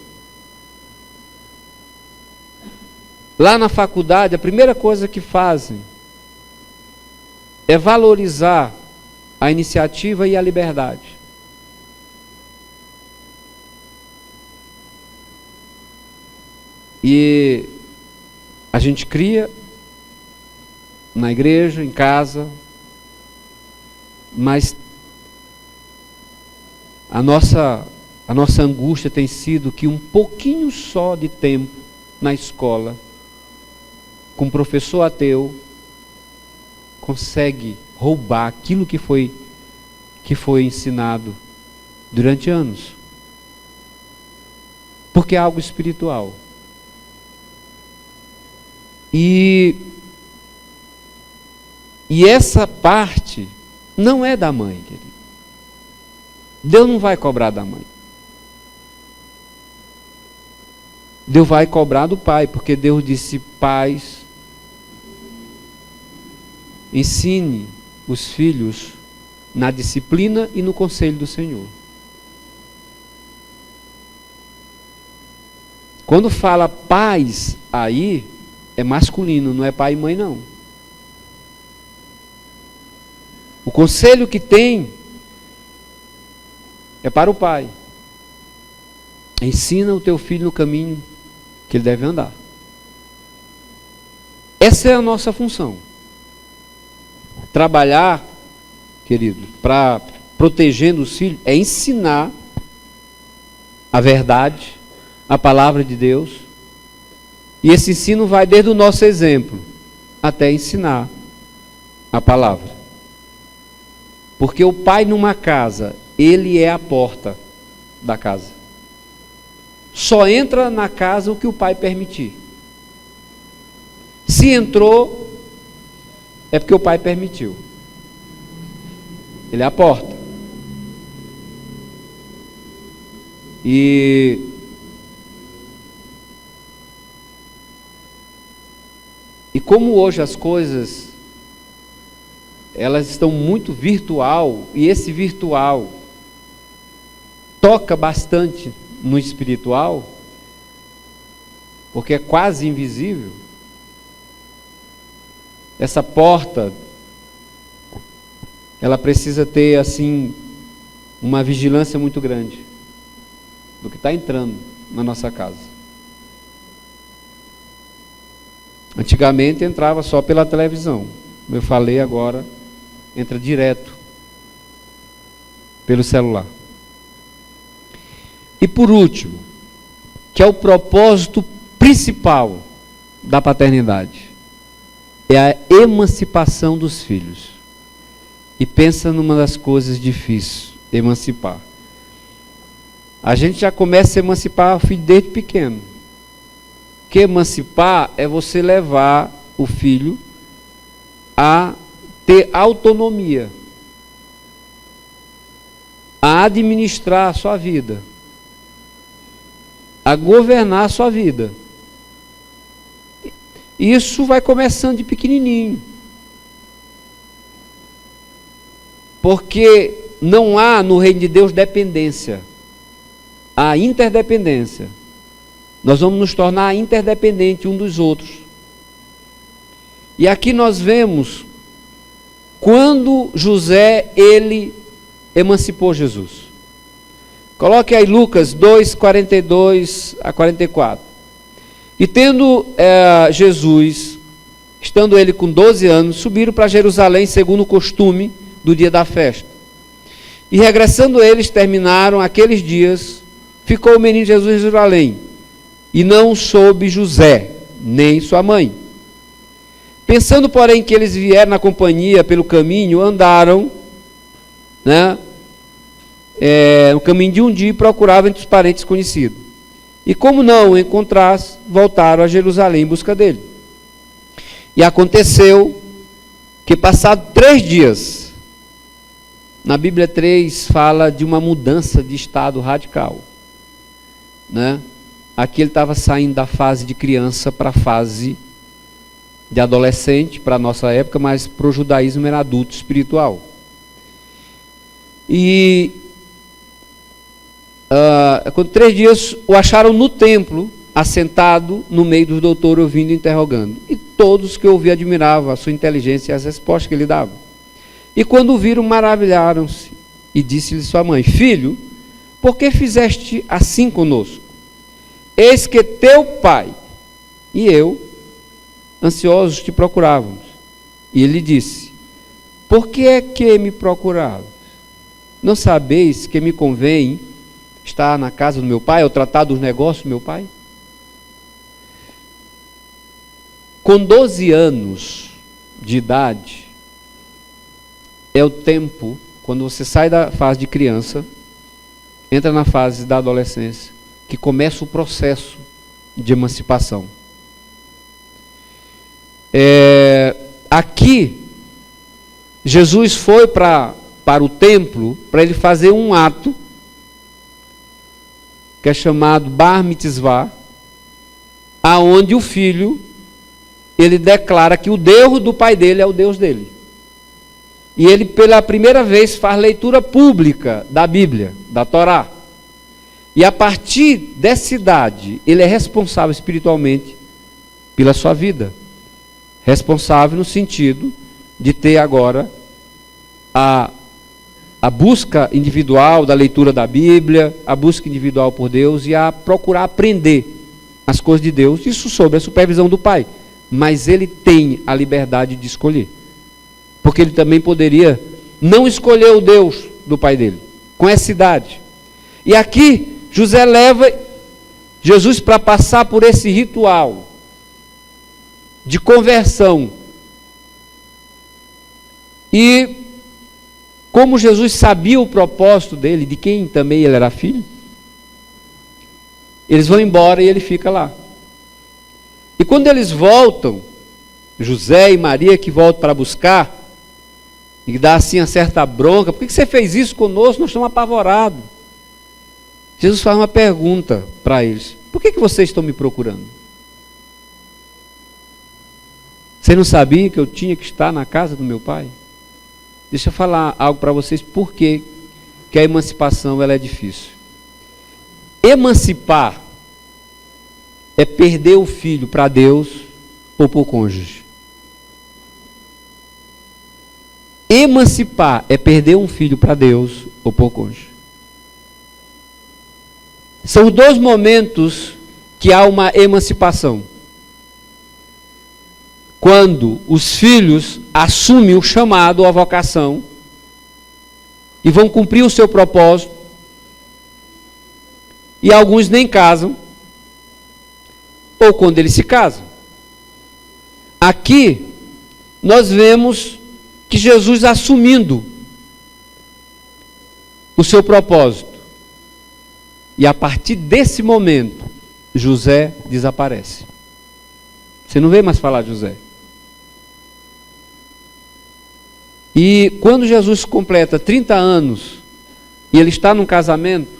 Lá na faculdade, a primeira coisa que fazem é valorizar a iniciativa e a liberdade. E a gente cria na igreja, em casa, mas a nossa angústia tem sido que um pouquinho só de tempo na escola, com um professor ateu, consegue roubar aquilo que foi ensinado durante anos. Porque é algo espiritual. E essa parte não é da mãe, querido. Deus não vai cobrar da mãe. Deus vai cobrar do pai, porque Deus disse: pais, ensine os filhos na disciplina e no conselho do Senhor. Quando fala pais aí, é masculino, não é pai e mãe não. O conselho que tem é para o pai. Ensina o teu filho no caminho que ele deve andar. Essa é a nossa função. Trabalhar, querido, para protegendo os filhos, é ensinar a verdade, a palavra de Deus. E esse ensino vai desde o nosso exemplo até ensinar a palavra. Porque o pai numa casa, ele é a porta da casa. Só entra na casa o que o pai permitir. Se entrou, é porque o pai permitiu. Ele é a porta. E como hoje as coisas, elas estão muito virtual, e esse virtual toca bastante no espiritual, porque é quase invisível, essa porta, ela precisa ter assim uma vigilância muito grande do que está entrando na nossa casa. Antigamente entrava só pela televisão, como eu falei agora, entra direto pelo celular. E por último, que é o propósito principal da paternidade, é a emancipação dos filhos. E pensa numa das coisas difíceis, emancipar. A gente já começa a emancipar o filho desde pequeno. Porque emancipar é você levar o filho a ter autonomia, a administrar a sua vida, a governar a sua vida. Isso vai começando de pequenininho. Porque não há no reino de Deus dependência. Há interdependência. Nós vamos nos tornar interdependentes um dos outros. E aqui nós vemos quando José, ele emancipou Jesus. Coloque aí Lucas 2, 42 a 44. E tendo Jesus, estando ele com 12 anos, subiram para Jerusalém segundo o costume do dia da festa. E regressando eles, terminaram aqueles dias, ficou o menino Jesus em Jerusalém, e não soube José, nem sua mãe. Pensando, porém, que eles vieram na companhia pelo caminho, andaram, no caminho de um dia, e procuravam entre os parentes conhecidos. E como não o encontrasse, voltaram a Jerusalém em busca dele. E aconteceu que, passado 3 dias, na Bíblia 3 fala de uma mudança de estado radical. Aqui ele estava saindo da fase de criança para a fase de adolescente, para a nossa época, mas para o judaísmo era adulto espiritual. E quando 3 dias o acharam no templo, assentado no meio dos doutores, ouvindo e interrogando. E todos que ouviam admiravam a sua inteligência e as respostas que ele dava. E quando o viram, maravilharam-se. E disse-lhe sua mãe: Filho, por que fizeste assim conosco? Eis que teu pai e eu, ansiosos, te procurávamos. E ele disse: Por que é que me procurávamos? Não sabeis que me convém estar na casa do meu pai, ou tratar dos negócios do meu pai? Com 12 anos de idade, é o tempo, quando você sai da fase de criança, entra na fase da adolescência, que começa o processo de emancipação. Aqui, Jesus foi para o templo, para ele fazer um ato, que é chamado Bar Mitzvah, aonde o filho, ele declara que o Deus do pai dele é o Deus dele. E ele, pela primeira vez, faz leitura pública da Bíblia, da Torá. E a partir dessa idade, ele é responsável espiritualmente pela sua vida. Responsável no sentido de ter agora a busca individual da leitura da Bíblia, a busca individual por Deus e a procurar aprender as coisas de Deus, isso sob a supervisão do pai. Mas ele tem a liberdade de escolher. Porque ele também poderia não escolher o Deus do pai dele, com essa idade. E aqui, José leva Jesus para passar por esse ritual de conversão. E como Jesus sabia o propósito dele, de quem também ele era filho, eles vão embora e ele fica lá. E quando eles voltam, José e Maria que voltam para buscar, e dá assim uma certa bronca: por que você fez isso conosco? Nós estamos apavorados. Jesus faz uma pergunta para eles: por que vocês estão me procurando? Você não sabia que eu tinha que estar na casa do meu pai? Deixa eu falar algo para vocês, por que a emancipação ela é difícil. Emancipar é perder o filho para Deus ou para o cônjuge. Emancipar é perder um filho para Deus ou para o cônjuge. São dois momentos que há uma emancipação. Quando os filhos assumem o chamado ou a vocação e vão cumprir o seu propósito, e alguns nem casam, ou quando eles se casam. Aqui nós vemos que Jesus assumindo o seu propósito, e a partir desse momento José desaparece. Você não vê mais falar de José. E quando Jesus completa 30 anos e ele está num casamento,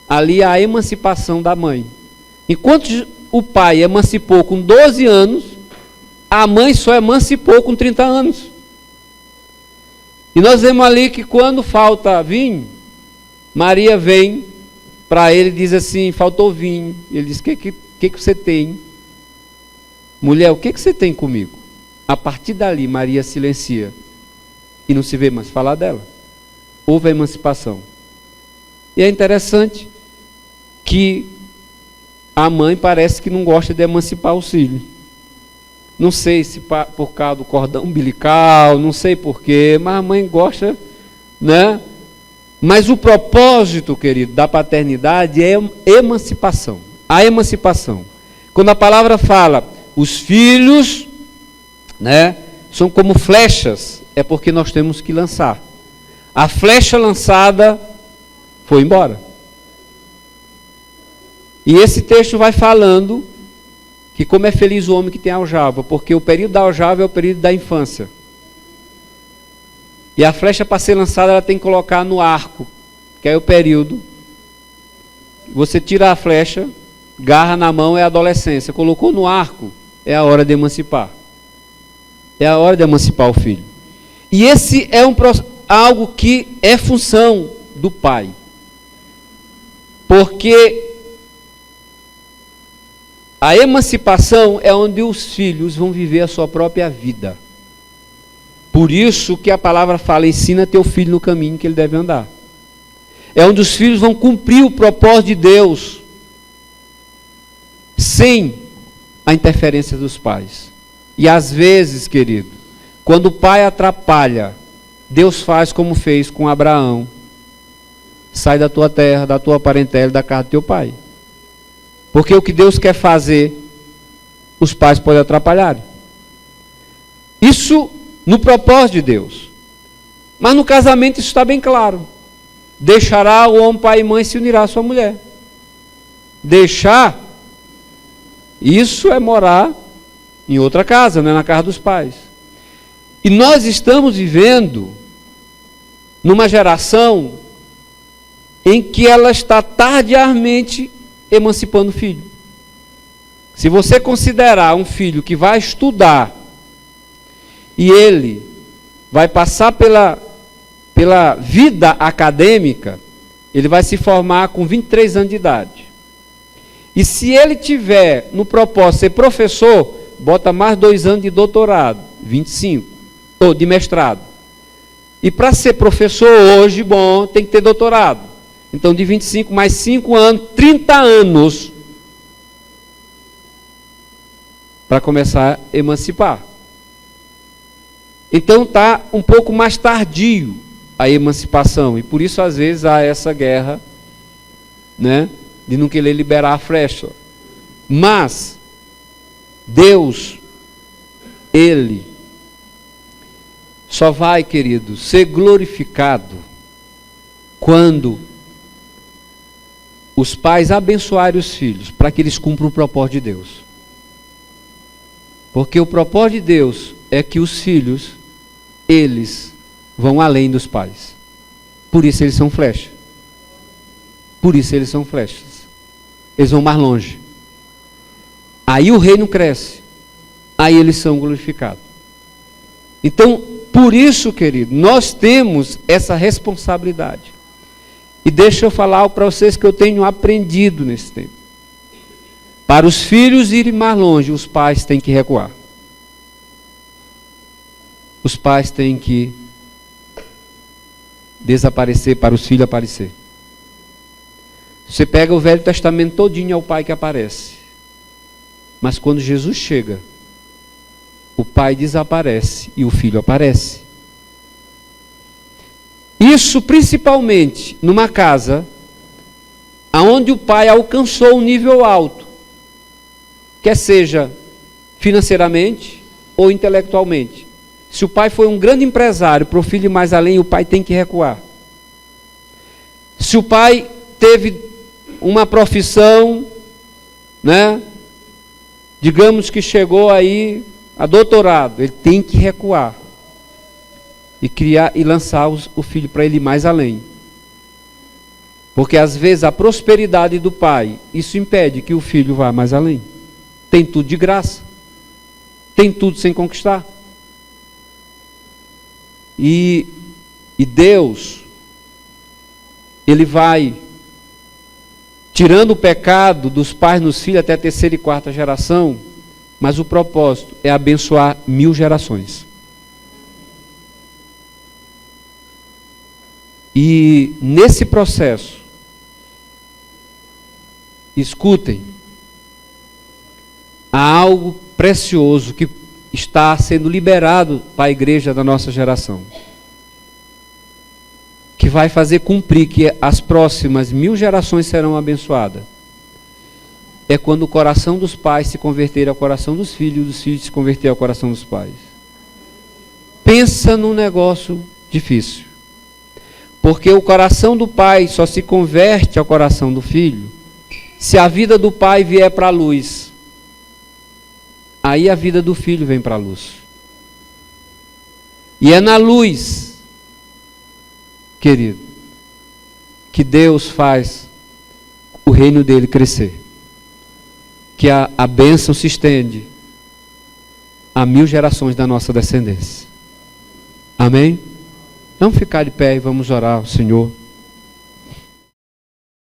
ali há a emancipação da mãe. Enquanto o pai emancipou com 12 anos, a mãe só emancipou com 30 anos. E nós vemos ali que quando falta vinho, Maria vem para ele e diz assim: faltou vinho. Ele diz: o que você tem? Mulher, o que você tem comigo? A partir dali, Maria silencia. E não se vê mais falar dela. Houve a emancipação. E é interessante que a mãe parece que não gosta de emancipar o filho. Não sei se por causa do cordão umbilical, não sei porquê, mas a mãe gosta, né? Mas o propósito, querido, da paternidade é emancipação. A emancipação. Quando a palavra fala, os filhos, né, são como flechas, é porque nós temos que lançar. A flecha lançada foi embora. E esse texto vai falando que como é feliz o homem que tem aljava, porque o período da aljava é o período da infância. E a flecha, para ser lançada, ela tem que colocar no arco, que é o período. Você tira a flecha, garra na mão, é a adolescência. Colocou no arco, é a hora de emancipar. É a hora de emancipar o filho. E esse é algo que é função do pai. Porque a emancipação é onde os filhos vão viver a sua própria vida. Por isso que a palavra fala: ensina teu filho no caminho que ele deve andar. É onde os filhos vão cumprir o propósito de Deus, sem a interferência dos pais. E às vezes, querido, quando o pai atrapalha, Deus faz como fez com Abraão: sai da tua terra, da tua parentela e da casa do teu pai. Porque o que Deus quer fazer, os pais podem atrapalhar. Isso no propósito de Deus. Mas no casamento isso está bem claro. Deixará o homem pai e mãe e se unirá à sua mulher. Deixar, isso é morar em outra casa, não é na casa dos pais. E nós estamos vivendo numa geração em que ela está tardiamente emancipando o filho. Se você considerar um filho que vai estudar e ele vai passar pela vida acadêmica, ele vai se formar com 23 anos de idade. E se ele tiver no propósito de ser professor, bota mais 2 anos de doutorado, 25, ou de mestrado. E para ser professor hoje, bom, tem que ter doutorado. Então, de 25 mais 5 anos, 30 anos para começar a emancipar. Então, está um pouco mais tardio a emancipação. E por isso, às vezes, há essa guerra, né, de não querer liberar a flecha. Mas Deus, Ele só vai, querido, ser glorificado quando os pais abençoarem os filhos, para que eles cumpram o propósito de Deus. Porque o propósito de Deus é que os filhos, eles vão além dos pais. Por isso eles são flechas. Por isso eles são flechas. Eles vão mais longe. Aí o reino cresce. Aí eles são glorificados. Então, por isso, querido, nós temos essa responsabilidade. E deixa eu falar para vocês que eu tenho aprendido nesse tempo. Para os filhos irem mais longe, os pais têm que recuar. Os pais têm que desaparecer para os filhos aparecer. Você pega o Velho Testamento todinho, é o pai que aparece. Mas quando Jesus chega, o pai desaparece e o filho aparece. Isso principalmente numa casa onde o pai alcançou um nível alto, quer seja financeiramente ou intelectualmente. Se o pai foi um grande empresário, para o filho ir mais além, o pai tem que recuar. Se o pai teve uma profissão, né, digamos que chegou aí a doutorado, ele tem que recuar e criar e lançar o filho para ele ir mais além. Porque às vezes a prosperidade do pai, isso impede que o filho vá mais além. Tem tudo de graça, tem tudo sem conquistar. E Deus, Ele vai tirando o pecado dos pais nos filhos até a terceira e quarta geração, mas o propósito é abençoar 1000 gerações. E nesse processo, escutem, há algo precioso que está sendo liberado para a igreja da nossa geração, que vai fazer cumprir que as próximas 1000 gerações serão abençoadas. É quando o coração dos pais se converter ao coração dos filhos se converter ao coração dos pais. Pensa num negócio difícil. Porque o coração do pai só se converte ao coração do filho se a vida do pai vier para a luz. Aí a vida do filho vem para a luz. E é na luz, querido, que Deus faz o reino dele crescer. Que a bênção se estende a 1000 gerações da nossa descendência. Amém? Vamos ficar de pé e vamos orar ao Senhor.